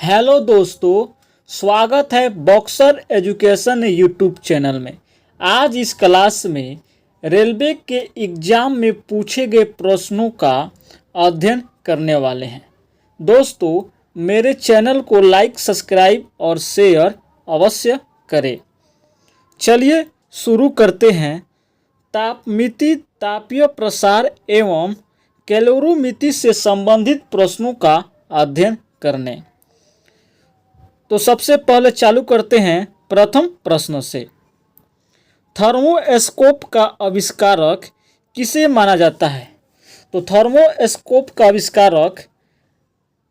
Hello दोस्तों, स्वागत है बॉक्सर एजुकेशन यूट्यूब चैनल में। आज इस क्लास में रेलवे के एग्ज़ाम में पूछे गए प्रश्नों का अध्ययन करने वाले हैं। दोस्तों, मेरे चैनल को लाइक, सब्सक्राइब और शेयर अवश्य करें। चलिए शुरू करते हैं। तापमिति, तापीय प्रसार एवं कैलोरीमिति से संबंधित प्रश्नों का अध्ययन करने। तो सबसे पहले चालू करते हैं प्रथम प्रश्न से। थर्मोस्कोप का आविष्कारक किसे माना जाता है? तो थर्मोस्कोप का आविष्कारक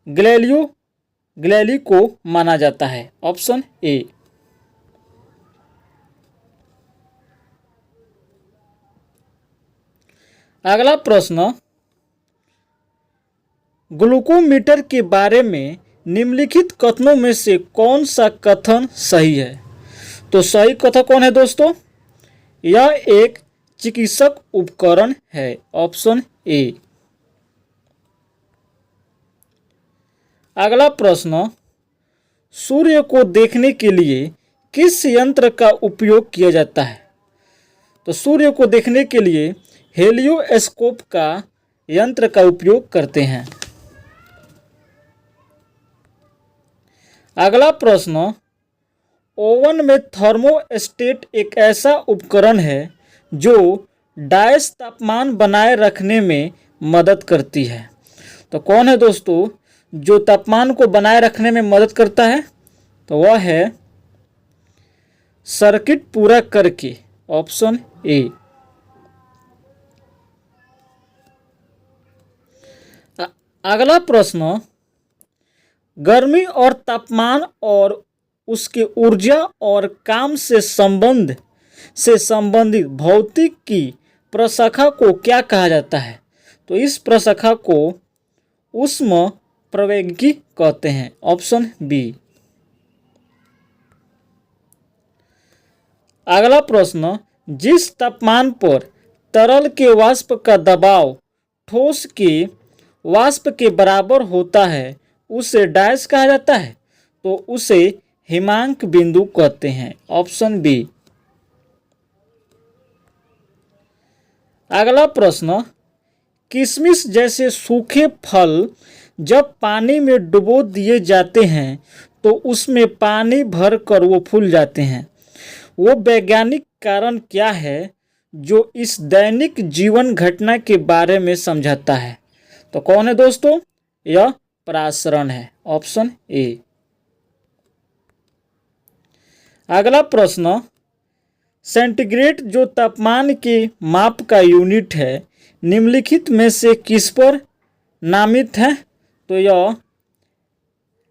गैलीलियो को माना जाता है। Option A. अगला प्रश्न, ग्लूकोमीटर के बारे में निम्नलिखित कथनों में से कौन सा कथन सही है? तो सही कथन कौन है दोस्तों? यह एक चिकित्सक उपकरण है। Option A. अगला प्रश्न, सूर्य को देखने के लिए किस यंत्र का उपयोग किया जाता है? तो सूर्य को देखने के लिए हेलियोस्कोप का यंत्र का उपयोग करते हैं। अगला प्रश्न, ओवन में थर्मोस्टेट एक ऐसा उपकरण है जो डायस तापमान बनाए रखने में मदद करती है। तो कौन है दोस्तों जो तापमान को बनाए रखने में मदद करता है? तो वह है सर्किट पूरा करके। Option A. अगला प्रश्न, गर्मी और तापमान और उसके ऊर्जा और काम से संबंधित भौतिक की प्रशाखा को क्या कहा जाता है? तो इस प्रशाखा को ऊष्मप्रवैगिकी कहते हैं। Option B. अगला प्रश्न, जिस तापमान पर तरल के वाष्प का दबाव ठोस के वाष्प के बराबर होता है उसे डायस कहा जाता है। तो उसे हिमांक बिंदु कहते हैं। Option B. अगला प्रश्न, किशमिश जैसे सूखे फल जब पानी में डुबो दिए जाते हैं तो उसमें पानी भर कर वो फूल जाते हैं। वो वैज्ञानिक कारण क्या है जो इस दैनिक जीवन घटना के बारे में समझाता है? तो कौन है दोस्तों? यह परासरण है। Option A. अगला प्रश्न, सेंटीग्रेड जो तापमान के माप का यूनिट है निम्नलिखित में से किस पर नामित है? तो यह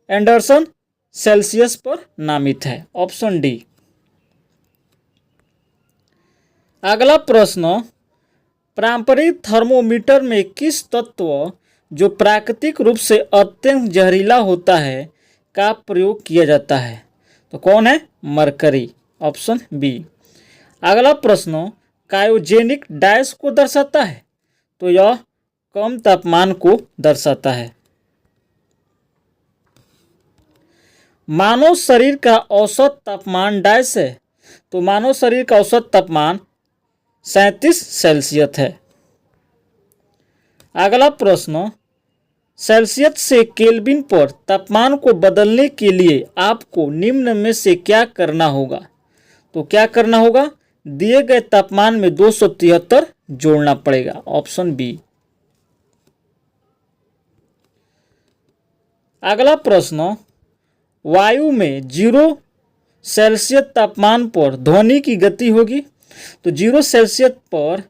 एंडरसन सेल्सियस पर नामित है। Option D. अगला प्रश्न, पारंपरिक थर्मोमीटर में किस तत्व जो प्राकृतिक रूप से अत्यंत जहरीला होता है का प्रयोग किया जाता है? तो कौन है? मरकरी। Option B. अगला प्रश्न, क्रायोजेनिक डायस को दर्शाता है? तो यह कम तापमान को दर्शाता है। मानव शरीर का औसत तापमान डायस है। तो मानव शरीर का औसत तापमान 37 सेल्सियस है। अगला प्रश्न, सेल्सियस से केल्विन पर तापमान को बदलने के लिए आपको निम्न में से क्या करना होगा? तो क्या करना होगा? दिए गए तापमान में 273 जोड़ना पड़ेगा। Option B. अगला प्रश्न, वायु में 0 सेल्सियस तापमान पर ध्वनि की गति होगी। तो 0 सेल्सियस पर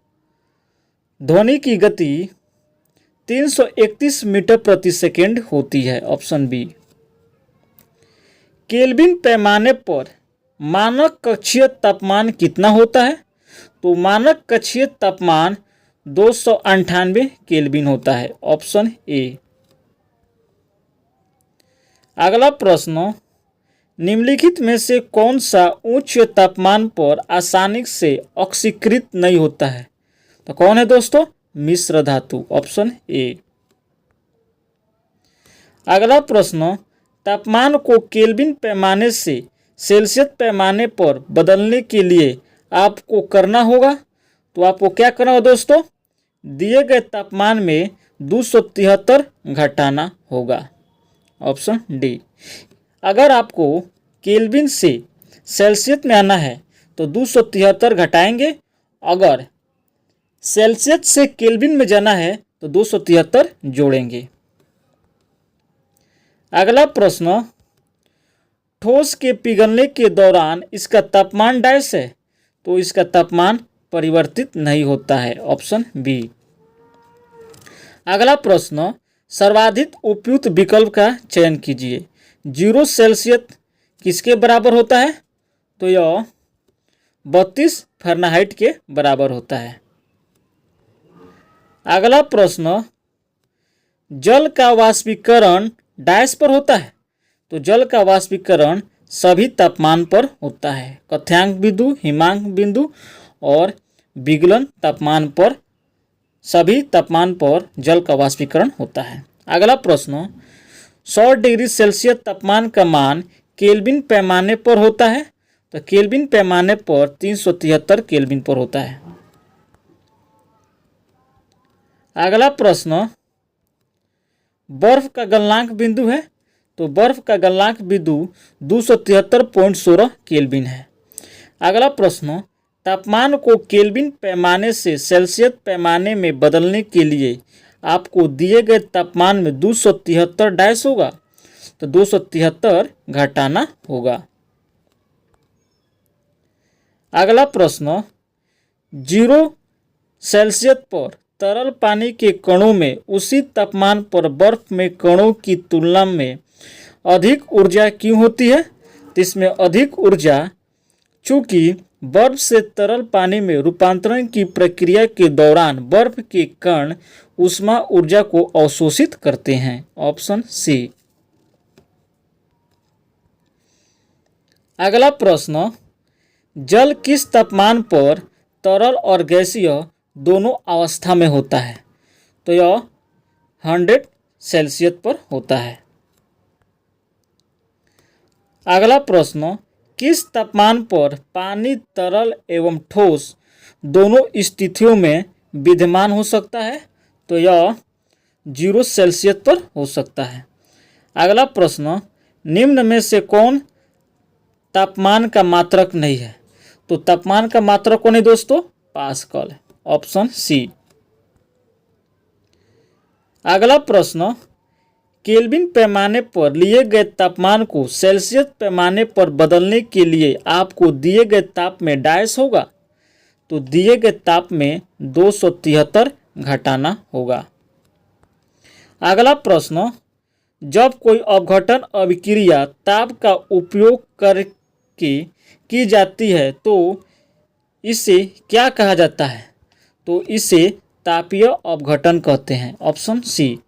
ध्वनि की गति 331 मीटर प्रति सेकेंड होती है। Option B. केल्विन पैमाने पर मानक कक्षीय तापमान कितना होता है? तो मानक कक्षीय तापमान 298 केल्विन होता है। Option A. अगला प्रश्न, निम्नलिखित में से कौन सा उच्च तापमान पर आसानी से ऑक्सीकृत नहीं होता है? तो कौन है दोस्तों? मिश्र धातु। Option A. अगला प्रश्न, तापमान को केल्विन पैमाने से सेल्सियस पैमाने पर बदलने के लिए आपको करना होगा। तो आपको क्या करना होगा दोस्तों, दिए गए तापमान में 273 घटाना होगा। Option D. अगर आपको केल्विन से सेल्सियस में आना है तो 273 घटाएंगे, अगर सेल्सियस से केल्विन में जाना है तो 273 जोड़ेंगे। अगला प्रश्न, ठोस के पिघलने के दौरान इसका तापमान डैश है, तो इसका तापमान परिवर्तित नहीं होता है। Option B. अगला प्रश्न, सर्वाधिक उपयुक्त विकल्प का चयन कीजिए। 0 सेल्सियस किसके बराबर होता है, तो यह 32 फ़ारेनहाइट के बराबर होता है। अगला प्रश्न, जल का वाष्पीकरण डैश पर होता है, तो जल का वाष्पीकरण सभी तापमान पर होता है। कथ्यांक बिंदु, हिमांक बिंदु और विगलन तापमान पर, सभी तापमान पर जल का वाष्पीकरण होता है। अगला प्रश्न, 100 डिग्री सेल्सियस तापमान का मान केल्विन पैमाने पर होता है, तो केल्विन पैमाने पर 373 केल्विन पर होता है। अगला प्रश्न, बर्फ का गलनांक बिंदु है, तो बर्फ का गलनांक बिंदु 273.16 केल्विन है। अगला प्रश्न, तापमान को केल्विन पैमाने से सेल्सियस पैमाने में बदलने के लिए आपको दिए गए तापमान में 273 डैश होगा, तो 273 घटाना होगा। अगला प्रश्न, 0 सेल्सियस पर तरल पानी के कणों में उसी तापमान पर बर्फ में कणों की तुलना में अधिक ऊर्जा क्यों होती है, तो इसमें अधिक ऊर्जा चूँकि बर्फ से तरल पानी में रूपांतरण की प्रक्रिया के दौरान बर्फ के कण ऊष्मा ऊर्जा को अवशोषित करते हैं। Option C. अगला प्रश्न, जल किस तापमान पर तरल और गैसीय दोनों अवस्था में होता है, तो यह 100 सेल्सियस पर होता है। अगला प्रश्न, किस तापमान पर पानी तरल एवं ठोस दोनों स्थितियों में विद्यमान हो सकता है, तो यह 0 सेल्सियस पर हो सकता है। अगला प्रश्न, निम्न में से कौन तापमान का मात्रक नहीं है, तो तापमान का मात्रक कौन है दोस्तों, पास्कल। Option C. अगला प्रश्न, केल्विन पैमाने पर लिए गए तापमान को सेल्सियस पैमाने पर बदलने के लिए आपको दिए गए ताप में डैश होगा, तो दिए गए ताप में 273 घटाना होगा। अगला प्रश्न, जब कोई अपघटन अभिक्रिया ताप का उपयोग करके की जाती है तो इसे क्या कहा जाता है, तो इसे तापीय अपघटन कहते हैं। Option C.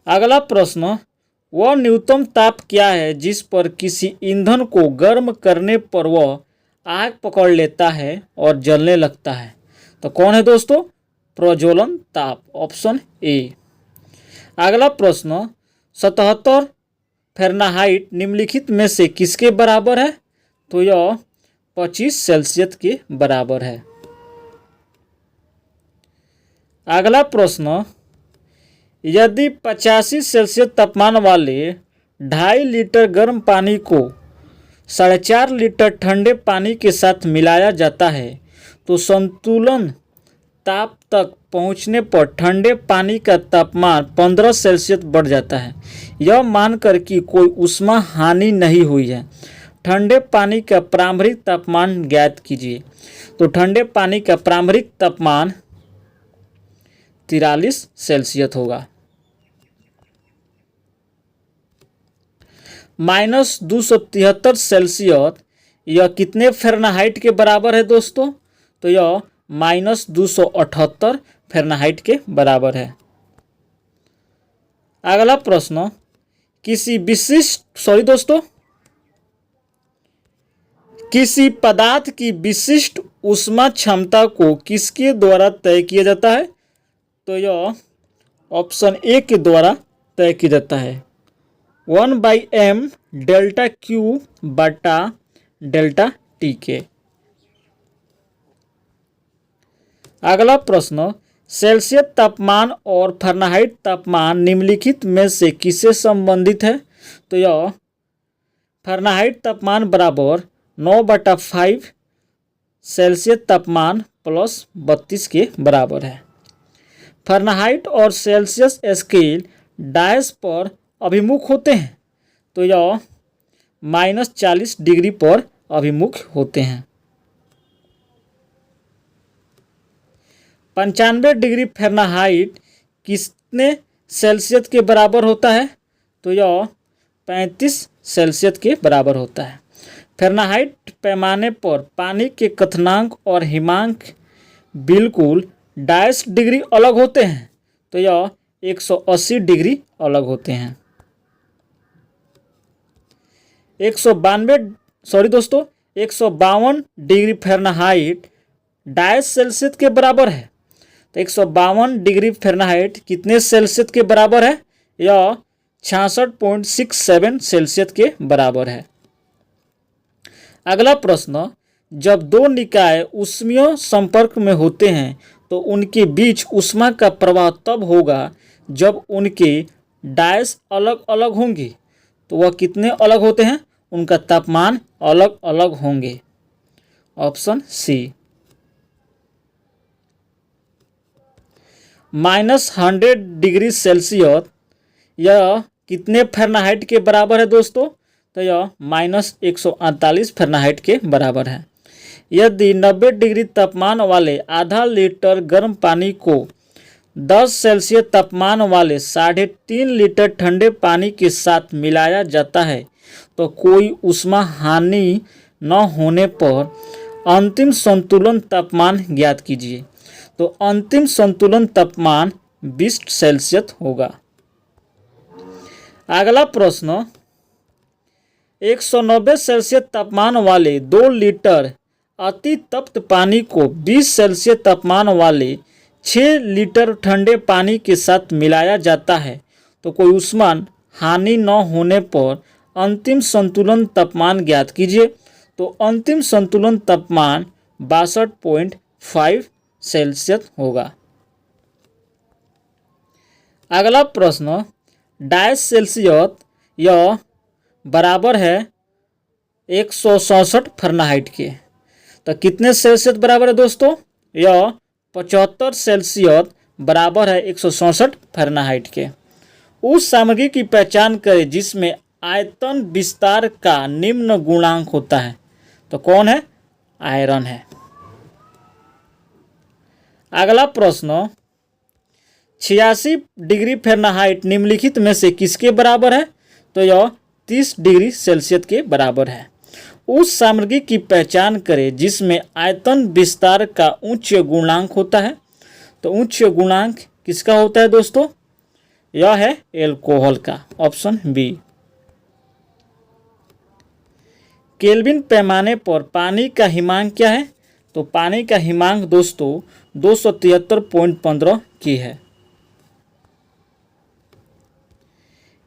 अगला प्रश्न, वह न्यूनतम ताप क्या है जिस पर किसी ईंधन को गर्म करने पर वह आग पकड़ लेता है और जलने लगता है, तो कौन है दोस्तों, प्रज्वलन ताप। Option A. अगला प्रश्न, 77 फ़ारेनहाइट निम्नलिखित में से किसके बराबर है, तो यह 25 सेल्सियस के बराबर है। अगला प्रश्न, यदि 85 सेल्सियस तापमान वाले 2.5 लीटर गर्म पानी को 4.5 लीटर ठंडे पानी के साथ मिलाया जाता है तो संतुलन ताप तक पहुंचने पर ठंडे पानी का तापमान 15 सेल्सियस बढ़ जाता है। यह मानकर कि कोई ऊष्मा हानि नहीं हुई है, ठंडे पानी का प्रारंभिक तापमान ज्ञात कीजिए। तो ठंडे पानी का प्रारंभिक तापमान 43 सेल्सियस होगा। -273 सेल्सियस यह कितने फ़ारेनहाइट के बराबर है दोस्तों, तो यह -278 फ़ारेनहाइट के बराबर है। अगला प्रश्न, किसी पदार्थ की विशिष्ट ऊष्मा क्षमता को किसके द्वारा तय किया जाता है, तो यह ऑप्शन ए के द्वारा तय किया जाता है? 1/m डेल्टा क्यू बटा डेल्टा टी के। अगला प्रश्न, सेल्सियस तापमान और फ़ारेनहाइट तापमान निम्नलिखित में से किससे संबंधित है? तो यह फ़ारेनहाइट तापमान बराबर 9/5 सेल्सियस तापमान प्लस 32 के बराबर है। फ़ारेनहाइट और सेल्सियस स्केल डैश पर अभिमुख होते हैं, तो यह -40 डिग्री पर अभिमुख होते हैं। 95 डिग्री फ़ारेनहाइट कितने सेल्सियस के बराबर होता है? तो यह 35 सेल्सियस के बराबर होता है। फ़ारेनहाइट पैमाने पर पानी के क्वथनांक और हिमांक बिल्कुल डैश डिग्री अलग होते हैं, तो यह 180 डिग्री अलग होते हैं। 152 डिग्री फ़ारेनहाइट डैश सेल्सियस के बराबर है। तो 152 डिग्री फ़ारेनहाइट कितने सेल्सियस के बराबर है? यह 66.67 सेल्सियस के बराबर है। अगला प्रश्न, जब दो निकाय ऊष्मीय संपर्क में होते हैं तो उनके बीच ऊष्मा का प्रवाह तब होगा जब उनके डैश अलग अलग होंगे। तो वह कितने अलग होते हैं? उनका तापमान अलग अलग होंगे। Option C. -100 डिग्री सेल्सियस यह कितने फ़ारेनहाइट के बराबर है दोस्तों? तो यह -148 फ़ारेनहाइट के बराबर है। यदि 90 डिग्री तापमान वाले आधा लीटर गर्म पानी को 10 सेल्सियस तापमान वाले 3.5 लीटर ठंडे पानी के साथ मिलाया जाता है तो कोई ऊष्मा हानि न होने पर अंतिम संतुलन तापमान ज्ञात कीजिए। तो अंतिम संतुलन तापमान 20 सेल्सियस होगा। अगला प्रश्न, 190 सेल्सियस तापमान वाले 2 लीटर अति तप्त पानी को 20 सेल्सियस तापमान वाले 6 लीटर ठंडे पानी के साथ मिलाया जाता है तो कोई ऊष्मा हानि न होने पर अंतिम संतुलन तापमान ज्ञात कीजिए। तो अंतिम संतुलन तापमान 62.5 सेल्सियस होगा। अगला प्रश्न, डैश सेल्सियस यह बराबर है 167 फ़ारेनहाइट के। तो कितने सेल्सियस बराबर है दोस्तों? यह 75 सेल्सियस बराबर है 167 फ़ारेनहाइट के। उस सामग्री की पहचान करें जिसमें आयतन विस्तार का निम्न गुणांक होता है। तो कौन है? आयरन है। अगला प्रश्न, 86 डिग्री फ़ारेनहाइट निम्नलिखित में से किसके बराबर है? तो यह 30 डिग्री सेल्सियस के बराबर है। उस सामग्री की पहचान करें जिसमें आयतन विस्तार का उच्च गुणांक होता है। तो उच्च गुणांक किसका होता है दोस्तों? यह है एल्कोहल का। Option B. केल्विन पैमाने पर पानी का हिमांक क्या है? तो पानी का हिमांक दोस्तों 273.15 की है।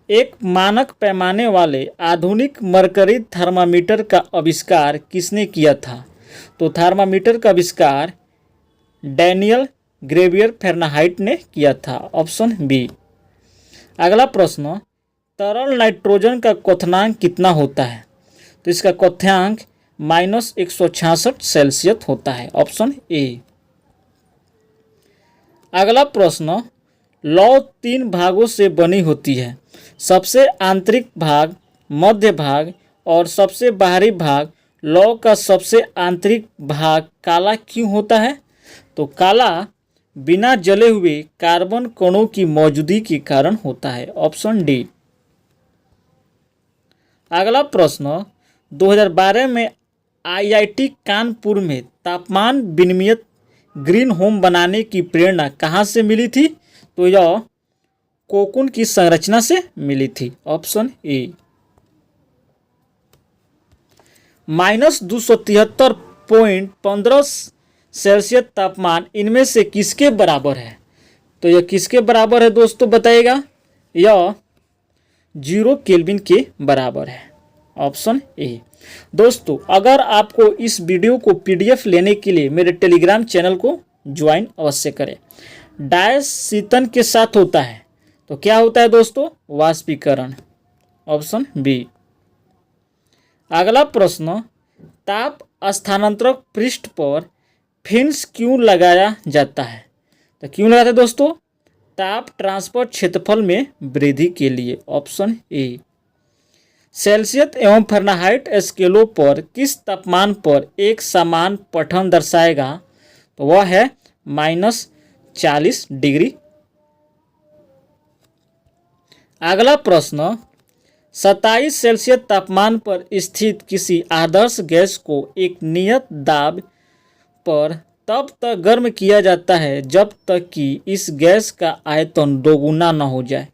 एक मानक पैमाने वाले आधुनिक मरकरी थर्मामीटर का आविष्कार किसने किया था? तो थर्मामीटर का आविष्कार डैनियल ग्रेवियर फ़ारेनहाइट ने किया था। Option B. अगला प्रश्न, तरल नाइट्रोजन का क्वथनांक कितना होता है? तो इसका क्वथनांक -166 सेल्सियस होता है। Option A. अगला प्रश्न, लौ 3 भागों से बनी होती है। सबसे आंतरिक भाग, मध्य भाग और सबसे बाहरी भाग। लौ का सबसे आंतरिक भाग काला क्यों होता है? तो काला बिना जले हुए कार्बन कणों की मौजूदगी के कारण होता है। Option D. अगला प्रश्न, 2012 में आईआईटी कानपुर में तापमान विनियमित ग्रीन होम बनाने की प्रेरणा कहाँ से मिली थी? तो यह कोकून की संरचना से मिली थी। Option A. -273.15 सेल्सियस तापमान इनमें से किसके बराबर है? तो यह किसके बराबर है दोस्तों बताइएगा? यह 0 केल्विन के बराबर है। Option A. दोस्तों, अगर आपको इस वीडियो को पीडीएफ लेने के लिए मेरे टेलीग्राम चैनल को ज्वाइन अवश्य करें। डायस शीतन के साथ होता है तो क्या होता है दोस्तों? वाष्पीकरण। Option B. अगला प्रश्न, ताप स्थानांतरक पृष्ठ पर फिन्स क्यों लगाया जाता है? तो क्यों लगाते हैं दोस्तों? ताप ट्रांसफर क्षेत्रफल में वृद्धि के लिए। Option A. सेल्सियस एवं फ़ारेनहाइट स्केलों पर किस तापमान पर एक समान पठन दर्शाएगा? तो वह है -40 डिग्री। अगला प्रश्न, 27 सेल्सियस तापमान पर स्थित किसी आदर्श गैस को एक नियत दाब पर तब तक गर्म किया जाता है जब तक कि इस गैस का आयतन दोगुना न हो जाए।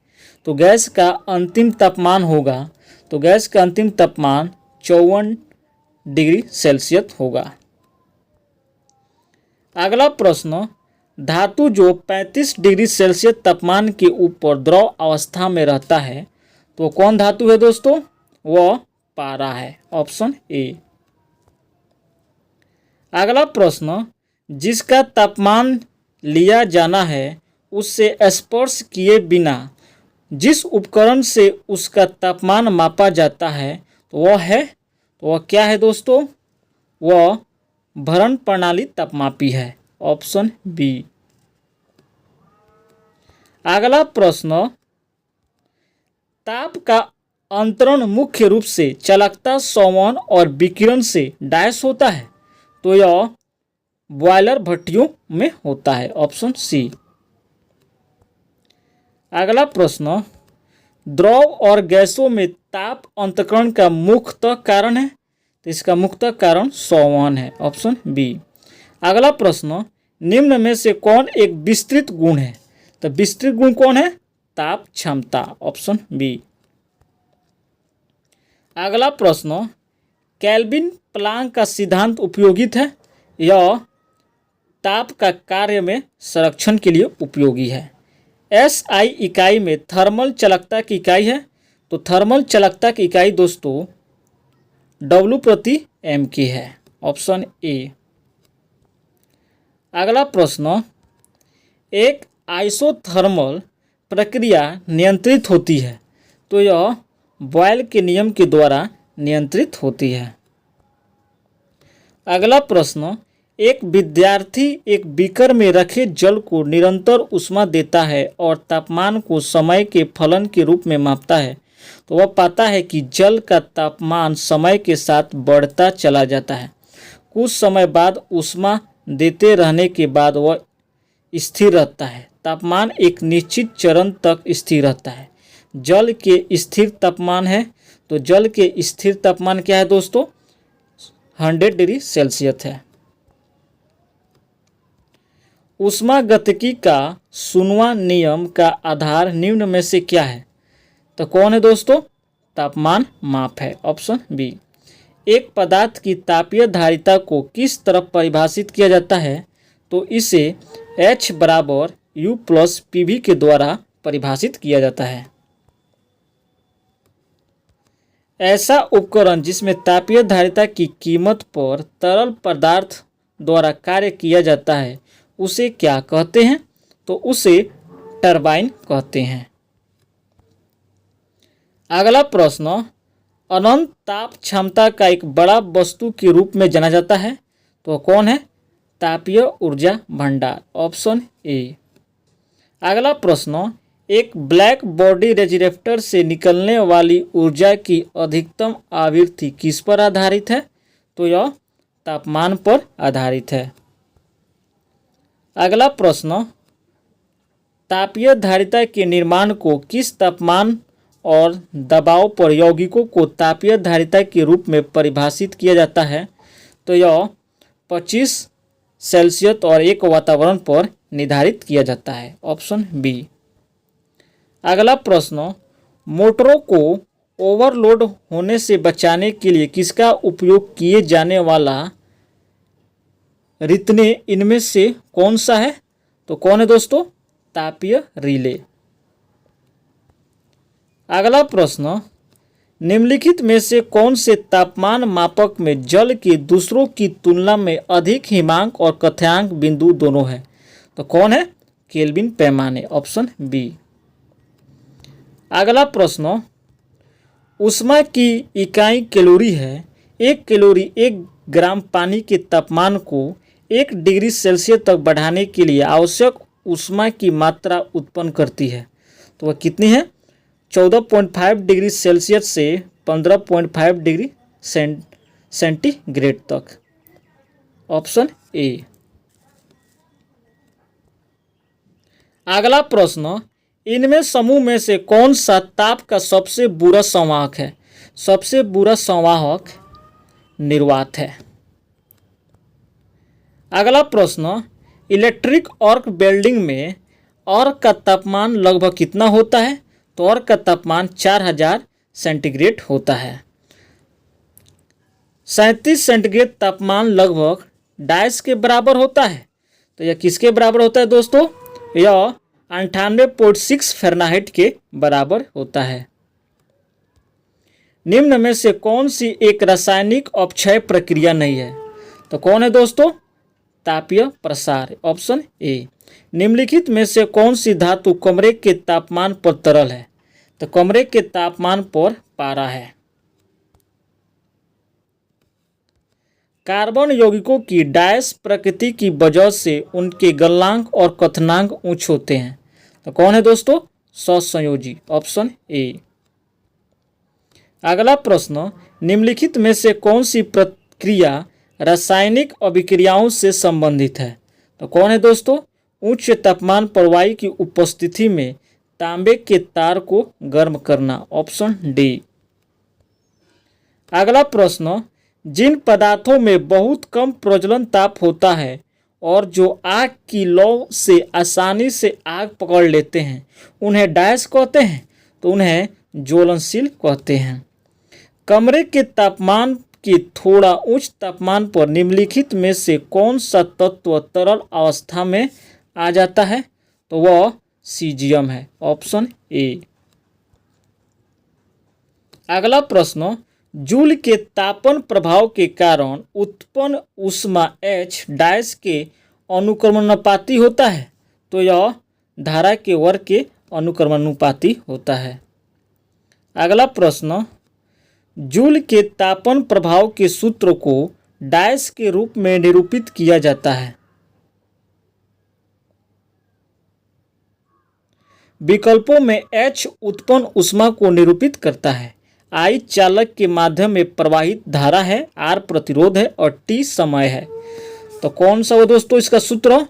तो गैस का अंतिम तापमान होगा, तो गैस का अंतिम तापमान 54 डिग्री सेल्सियस होगा। अगला प्रश्न, धातु जो 35 डिग्री सेल्सियस तापमान के ऊपर द्रव अवस्था में रहता है तो कौन धातु है दोस्तों? वह पारा है। Option A. अगला प्रश्न, जिसका तापमान लिया जाना है उससे स्पर्श किए बिना जिस उपकरण से उसका तापमान मापा जाता है तो वह क्या है दोस्तों? वह भरण प्रणाली तापमापी है। Option B. अगला प्रश्न, ताप का अंतरण मुख्य रूप से चालकता, संवहन और विकिरण से डैश होता है तो यह बॉयलर भट्टियों में होता है। Option C. अगला प्रश्न, द्रव और गैसों में ताप अंतरण का मुख्यतः कारण है तो इसका मुख्यतः कारण संवहन है। Option B. अगला प्रश्न, निम्न में से कौन एक विस्तृत गुण है? तो विस्तृत गुण कौन है? ताप क्षमता। Option B. अगला प्रश्न, केल्विन प्लांक का सिद्धांत उपयोगित है? यह ताप का कार्य में संरक्षण के लिए उपयोगी है। एसआई इकाई में थर्मल चालकता की इकाई है तो थर्मल चालकता की इकाई दोस्तों W प्रति m की है। Option A. अगला प्रश्न, एक आइसोथर्मल प्रक्रिया नियंत्रित होती है तो यह बॉयल के नियम के द्वारा नियंत्रित होती है। अगला प्रश्न, एक विद्यार्थी एक बीकर में रखे जल को निरंतर ऊष्मा देता है और तापमान को समय के फलन के रूप में मापता है तो वह पाता है कि जल का तापमान समय के साथ बढ़ता चला जाता है। कुछ समय बाद ऊष्मा देते रहने के बाद वह स्थिर रहता है। तापमान एक निश्चित चरण तक स्थिर रहता है। जल के स्थिर तापमान है तो जल के स्थिर तापमान क्या है दोस्तों? 100 डिग्री सेल्सियस है। ऊष्मागतिकी का 6वां नियम का आधार निम्न में से क्या है? तो कौन है दोस्तों? तापमान माप है। Option B. एक पदार्थ की तापीय धारिता को किस तरह परिभाषित किया जाता है? तो इसे H बराबर U प्लस PV के द्वारा परिभाषित किया जाता है। ऐसा उपकरण जिसमें तापीय धारिता की कीमत पर तरल पदार्थ द्वारा कार्य किया जाता है उसे क्या कहते हैं? तो उसे टरबाइन कहते हैं। अगला प्रश्न, अनंत ताप क्षमता का एक बड़ा वस्तु के रूप में जाना जाता है तो कौन है? तापीय ऊर्जा भंडार। Option A. अगला प्रश्न, एक ब्लैक बॉडी रेजिस्टर से निकलने वाली ऊर्जा की अधिकतम आवृत्ति किस पर आधारित है? तो यह तापमान पर आधारित है। अगला प्रश्न, तापीय धारिता के निर्माण को किस तापमान और दबाव पर यौगिकों को तापीय धारिता के रूप में परिभाषित किया जाता है? तो यह 25 सेल्सियस और 1 वातावरण पर निर्धारित किया जाता है। Option B. अगला प्रश्न, मोटरों को ओवरलोड होने से बचाने के लिए किसका उपयोग किए जाने वाला रितने इनमें से कौन सा है? तो कौन है दोस्तों? तापीय रिले। अगला प्रश्न, निम्नलिखित में से कौन से तापमान मापक में जल के दूसरों की तुलना में अधिक हिमांक और कथ्यांक बिंदु दोनों है? तो कौन है? केल्विन पैमाने, ऑप्शन बी। अगला प्रश्न, ऊष्मा की इकाई कैलोरी है। 1 कैलोरी 1 ग्राम पानी के तापमान को 1 डिग्री सेल्सियस तक बढ़ाने के लिए आवश्यक ऊष्मा की मात्रा उत्पन्न करती है। तो वह कितनी है? 14.5 डिग्री सेल्सियस से 15.5 डिग्री सेंटीग्रेड तक, ऑप्शन ए। अगला प्रश्न, इनमें समूह में से कौन सा ताप का सबसे बुरा संवाहक है? सबसे बुरा संवाहक निर्वात है। अगला प्रश्न, इलेक्ट्रिक आर्क वेल्डिंग में आर्क का तापमान लगभग कितना होता है? तो आर्क का तापमान 4000 सेंटीग्रेड होता है। 37 सेंटीग्रेड तापमान लगभग डाइस के बराबर होता है। तो यह किसके बराबर होता है दोस्तों? यह 98.6 फ़ारेनहाइट के बराबर होता है। निम्न में से कौन सी एक रासायनिक अपक्षय प्रक्रिया नहीं है? तो कौन है दोस्तों? तापीय प्रसार, ऑप्शन ए। निम्नलिखित में से कौन सी धातु कमरे के तापमान पर तरल है? तो कमरे के तापमान पर पारा है। कार्बन यौगिकों की डायस प्रकृति की वजह से उनके गलनांक और क्वथनांक उच्च होते हैं। तो कौन है दोस्तों? सहसंयोजी, ऑप्शन ए। अगला प्रश्न, निम्नलिखित में से कौन सी प्रक्रिया रासायनिक अभिक्रियाओं से संबंधित है? तो कौन है दोस्तों? उच्च तापमान पर वायु की उपस्थिति में तांबे के तार को गर्म करना, ऑप्शन डी। अगला प्रश्न, जिन पदार्थों में बहुत कम प्रज्वलन ताप होता है और जो आग की लौ से आसानी से आग पकड़ लेते हैं, उन्हें डायस कहते हैं। तो उन्हें ज्वलनशील कहते हैं। कमरे के तापमान के थोड़ा उच्च तापमान पर निम्नलिखित में से कौन सा तत्व तरल अवस्था में आ जाता है? तो वह सीजियम है, ऑप्शन ए। अगला प्रश्न, जूल के तापन प्रभाव के कारण उत्पन्न ऊष्मा H डायस के अनुक्रमणानुपाती होता है। तो यह धारा के वर्ग के अनुक्रमणानुपाती होता है। अगला प्रश्न, जूल के तापन प्रभाव के सूत्र को डायस के रूप में निरूपित किया जाता है। विकल्पों में H उत्पन्न ऊष्मा को निरूपित करता है, I चालक के माध्यम में प्रवाहित धारा है, R प्रतिरोध है और T समय है। तो कौन सा वो दोस्तों इसका सूत्र?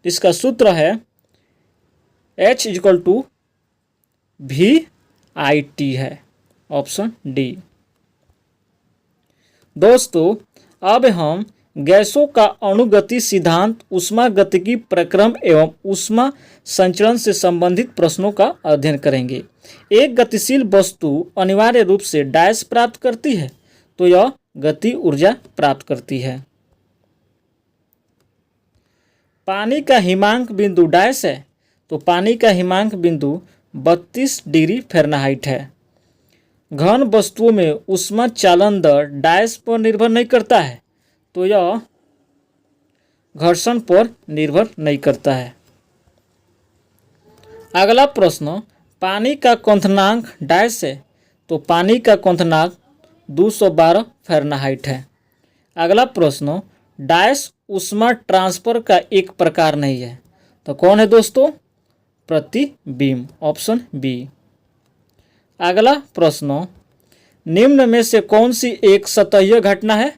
इसका सूत्र है H = VIT है, ऑप्शन डी। दोस्तों अब हम गैसों का अणुगति सिद्धांत, ऊष्मागतिकी प्रक्रम एवं ऊष्मा संचरण से संबंधित प्रश्नों का अध्ययन करेंगे। एक गतिशील वस्तु अनिवार्य रूप से डायस प्राप्त करती है, तो यह गति ऊर्जा प्राप्त करती है। पानी का हिमांक बिंदु डायस है, तो पानी का हिमांक बिंदु 32 डिग्री फ़ारेनहाइट है। घन वस्तुओं में ऊष्मा चालन दर डायस पर निर्भर नहीं करता है, तो यह घर्षण पर निर्भर नहीं करता है। अगला प्रश्न, पानी का क्वथनांक डायस है, तो पानी का क्वथनांक 212 फ़ारेनहाइट है। अगला प्रश्न, डायस ऊष्मा ट्रांसफर का एक प्रकार नहीं है, तो कौन है दोस्तों? प्रतिबिंब, ऑप्शन बी। अगला प्रश्न, निम्न में से कौन सी एक सतहीय घटना है?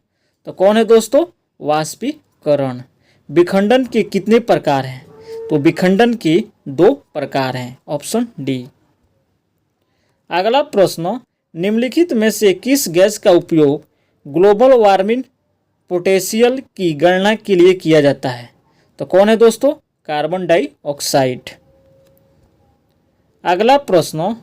तो कौन है दोस्तों? वाष्पीकरण। विखंडन के कितने प्रकार हैं? तो विखंडन के 2 प्रकार हैं, ऑप्शन डी। अगला प्रश्न, निम्नलिखित में से किस गैस का उपयोग ग्लोबल वार्मिंग पोटेंशियल की गणना के लिए किया जाता है? तो कौन है दोस्तों? Carbon dioxide. अगला प्रश्न,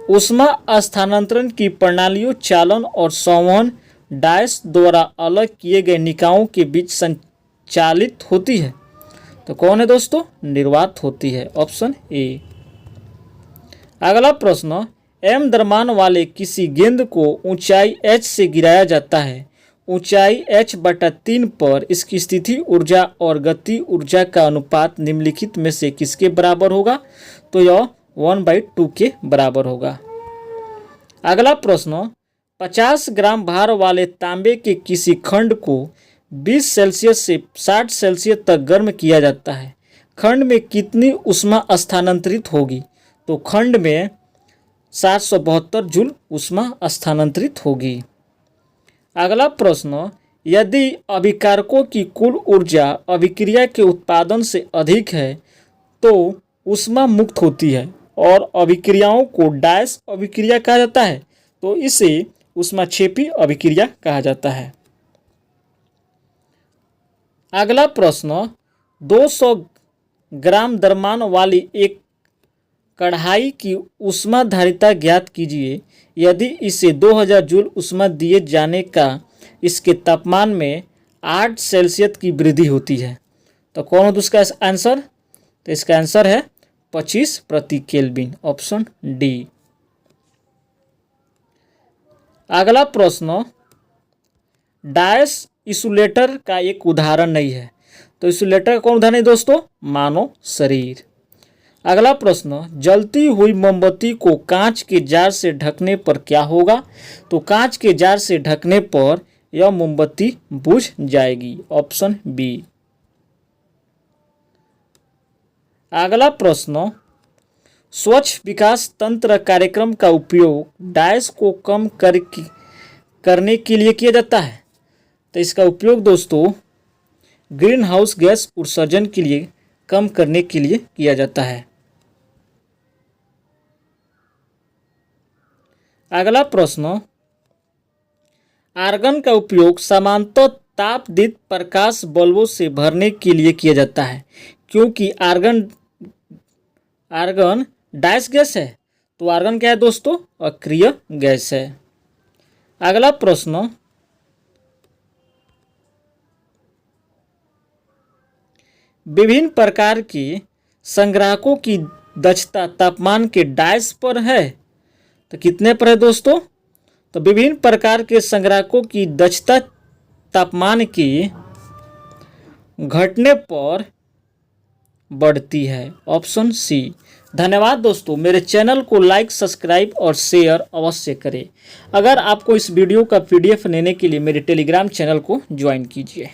ऊष्मा स्थानांतरण की प्रणालियों चालन और संवहन डायस द्वारा अलग किए गए निकायों के बीच संचालित होती है, तो कौन है दोस्तों? निर्वात होती है, ऑप्शन ए। अगला प्रश्न, m द्रव्यमान वाले किसी गेंद को ऊंचाई h से गिराया जाता है। ऊंचाई h/3 पर इसकी स्थिति ऊर्जा और गति ऊर्जा का अनुपात निम्नलिखित में से किसके बराबर होगा? तो यह 1/2 के बराबर होगा। अगला प्रश्न, 50 ग्राम भार वाले तांबे के किसी खंड को 20 सेल्सियस से 60 सेल्सियस तक गर्म किया जाता है। खंड में कितनी ऊष्मा स्थानांतरित होगी? तो खंड में 772 जूल ऊष्मा स्थानांतरित होगी। अगला प्रश्न, यदि अभिकारकों की कुल ऊर्जा अभिक्रिया के उत्पादन से अधिक है तो ऊष्मा मुक्त होती है और अभिक्रियाओं को डैश अभिक्रिया कहा जाता है, तो इसे ऊष्माक्षेपी अभिक्रिया कहा जाता है। अगला प्रश्न, 200 ग्राम द्रव्यमान वाली एक कढ़ाई की ऊष्माधारिता ज्ञात कीजिए। यदि इसे 2000 जूल ऊष्मा दिए जाने का इसके तापमान में 8 सेल्सियस की वृद्धि होती है, तो कौन हो उसका आंसर? तो इसका आंसर है 25 प्रति केल्विन, ऑप्शन डी। अगला प्रश्न, डैश इंसुलेटर का एक उदाहरण नहीं है, तो इंसुलेटर का कौन उदाहरण है दोस्तों? मानव शरीर। अगला प्रश्न, जलती हुई मोमबत्ती को कांच के जार से ढकने पर क्या होगा? तो कांच के जार से ढकने पर यह मोमबत्ती बुझ जाएगी, ऑप्शन बी। अगला प्रश्न, स्वच्छ विकास तंत्र कार्यक्रम का उपयोग डैश को कम करने के लिए किया जाता है। तो इसका उपयोग दोस्तों ग्रीन हाउस गैस उत्सर्जन के लिए कम करने के लिए किया जाता है। अगला प्रश्न, आर्गन का उपयोग समानांतर तापदीप्त प्रकाश बल्बों से भरने के लिए किया जाता है, क्योंकि आर्गन डैश गैस है। तो आर्गन क्या है दोस्तों? अक्रिय गैस है। अगला प्रश्न, विभिन्न प्रकार के संग्राहकों की दक्षता तापमान के डैश पर है, तो कितने पर है दोस्तों? तो विभिन्न प्रकार के संग्राहकों की दक्षता तापमान के घटने पर बढ़ती है, ऑप्शन सी। धन्यवाद दोस्तों, मेरे चैनल को लाइक, सब्सक्राइब और शेयर अवश्य करें। अगर आपको इस वीडियो का PDF लेने के लिए मेरे टेलीग्राम चैनल को ज्वाइन कीजिए।